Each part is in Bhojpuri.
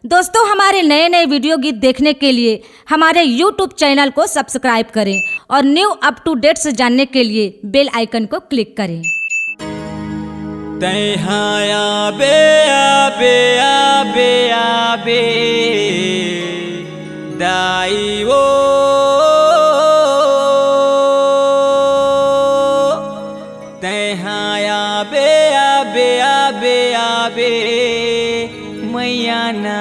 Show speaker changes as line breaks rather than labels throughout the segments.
दोस्तों, हमारे नए नए वीडियो गीत देखने के लिए हमारे YouTube चैनल को सब्सक्राइब करें और न्यू अप टू डेट्स जानने के लिए बेल आइकन को क्लिक करें।
आबे आबे आबे आबे दाई वो आबे आबे आबे आबे मैया ना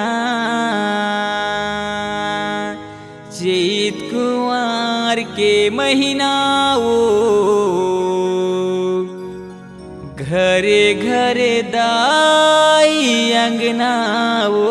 चैत कुंवर के महीना वो घरे घरे दाई अंगना वो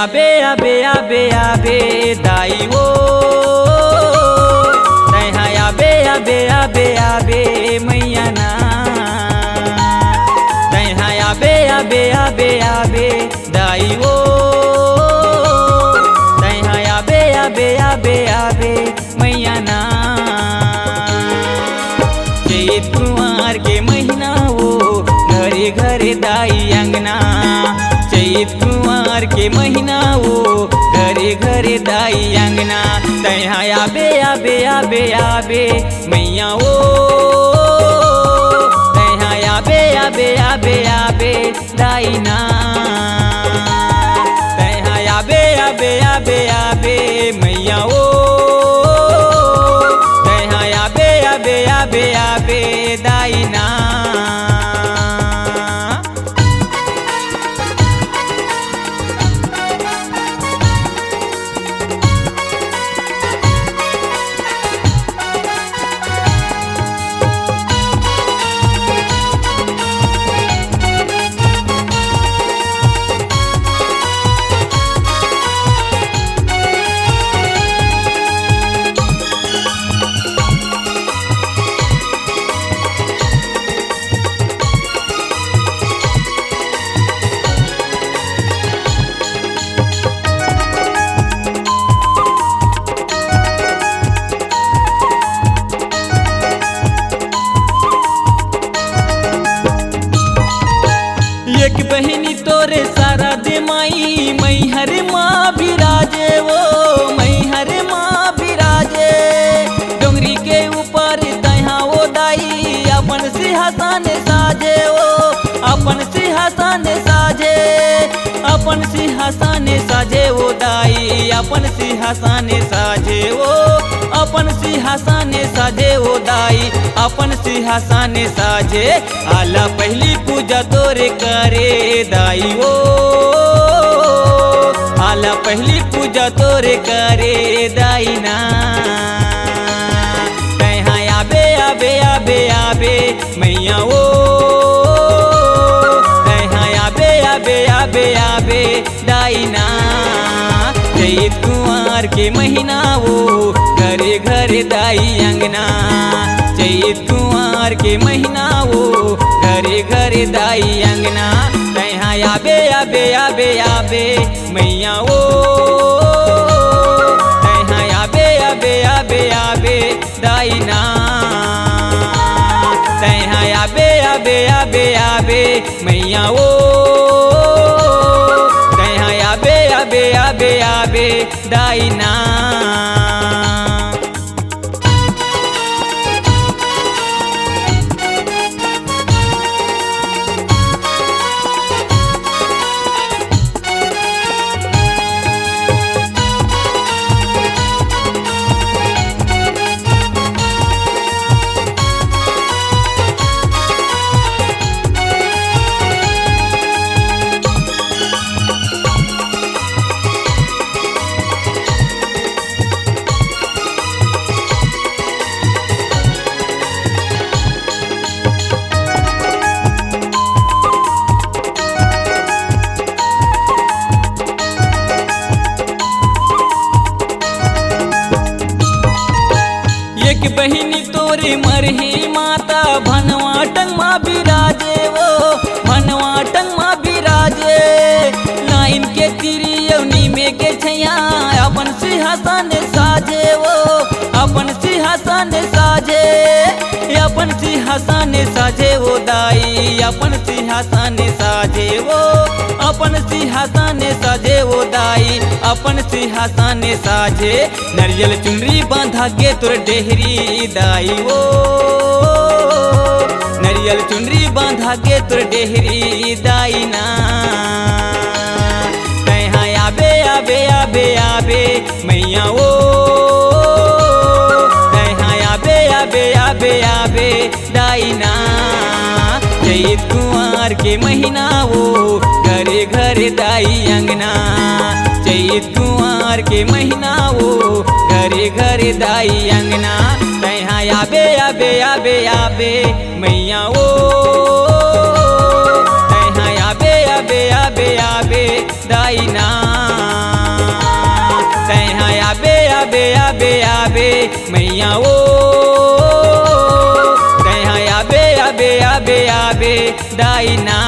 आबे आबे आबे आबे दाई वो आबे आबे आबे आबे मैया ना आबे आबे आबे आबे दाई वो आबे आबे आबे आबे मैया ना चैत कुंवर के महीना वो घरे घरे दाई अंगना चैत कुंवर के महीना वो घरे घरे दाई अंगना आबे आबे आबे आबे मैया वो आबे आबे आबे आबे दाई ना आबे आबे आबे आबे मैया वो आबे आबे आबे आबे दाई ना एक बहनी तोरे सारा दे माई मैं हर माँ बिराजे वो मैं हर माँ बिराजे डोंगरी के ऊपर तहाँ वो दाई अपन सिंहासन साजे वो अपन सिंहासन साजे अपन सिंहासन साजे वो दाई अपन सिंहासन साजे वो अपन सिंहासन साजे वो दाई अपन सिंहासन साजे आला पहली पूजा तोरे करे दाई वो आला पहली पूजा तोरे करे दाई ना आबे आबे आबे आबे मैया वो आबे आबे आबे आबे दाई ना चैत कुंवर के महीना वो घरे घरे दाई अंगना चैत कुंवर के महीना वो घरे घरे दाई अंगना आबे आबे आबे आबे मैया वो आबे आबे आबे आबे दाई ना आबे आबे आबे आबे मैया वो आबे आबे आबे आबे दाई ना मनवा टंगमा बिराजे वो मनवा टंगमा बिराजे लाइन के तिरी यौनी में के छैया अपन सिंहासन साजे वो अपन सिंहासन साजे अपन सिंहासन साजे वो दाई अपन सिंहासन साजे वो अपन सिंहासन साजे वो दाई अपन सिंहासन साजे नरियल चुनरी बांधा के तोर डेहरी दाई वो नरियल चुनरी बांधा के तोर डेहरी दाई ना तैहा आबे आबे आबे आबे मैया वो तैहा आबे आबे आबे आबे दाई ना चैत कुंवर के महीना वो घरे घरे दाई अंगना चैत कुंवर के महीना वो घरे घरे दाई अंगना तैहा आबे आबे आबे आबे मैया वो तैहा आबे आबे आबे आबे दाई ना तैहा आबे आबे आबे आबे मैया वो तैहा आबे आबे आबे आबे दाई ना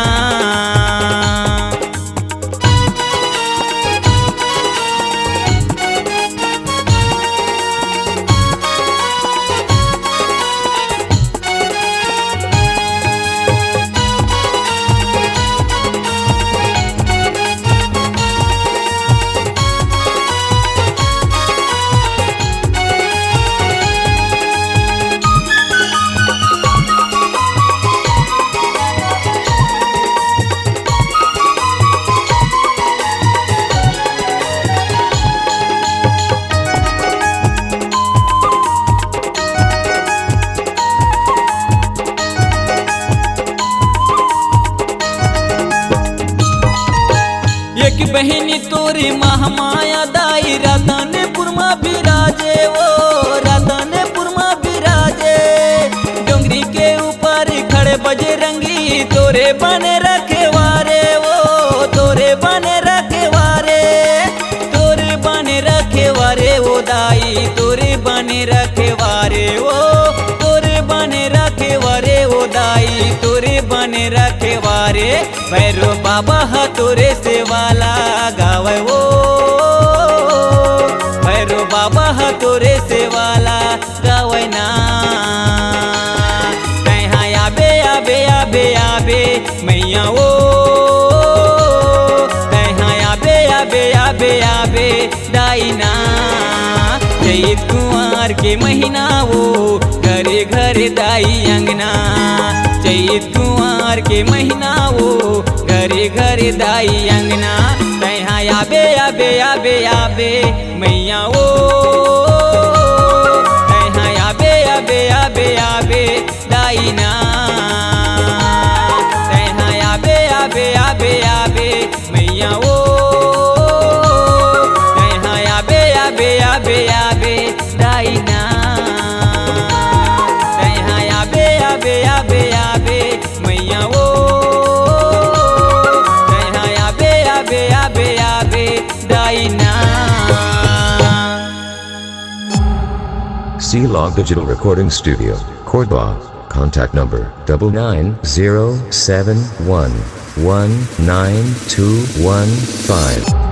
एक बहनी तोरी महामाया दाई राधानपुर में बिराजे वो राधानपुर में बिराजे डोंगरी के ऊपर खड़े बजरंगी तोरे बने रखे वारे वो तोरे बने रखे वारे तोरे बने रखे वारे वो दाई तोरे बने रखे वारे वो तोरे बने रखे वारे वो दाई तोरे बने रखे वारे भैरो बाबा हा तोरे से वाला गावे वो भैरो बाबा हा तोरे से वाला गावे ना तैहा आबे आबे आबे आबे मैया वो तैहा आबे आबे आबे आबे दाई ना चैत कुंवर के महीना वो घरे घरे दाई अंगना चैत कुंवर के महीना वो घरे घरे दाई अंगना तैहा आबे आबे आबे आबे मैया वो तैहा आबे आबे आबे आबे दाई ना तैहा आबे आबे आबे आबे मैया वो तैहा आबे आबे आबे आबे दाई ना तैहा आबे आबे आबे आबे मैया वो तैहा आबे आबे आबे आबे दाई ना
C-Log Digital Recording Studio, Cordoba. Contact number 99071192115.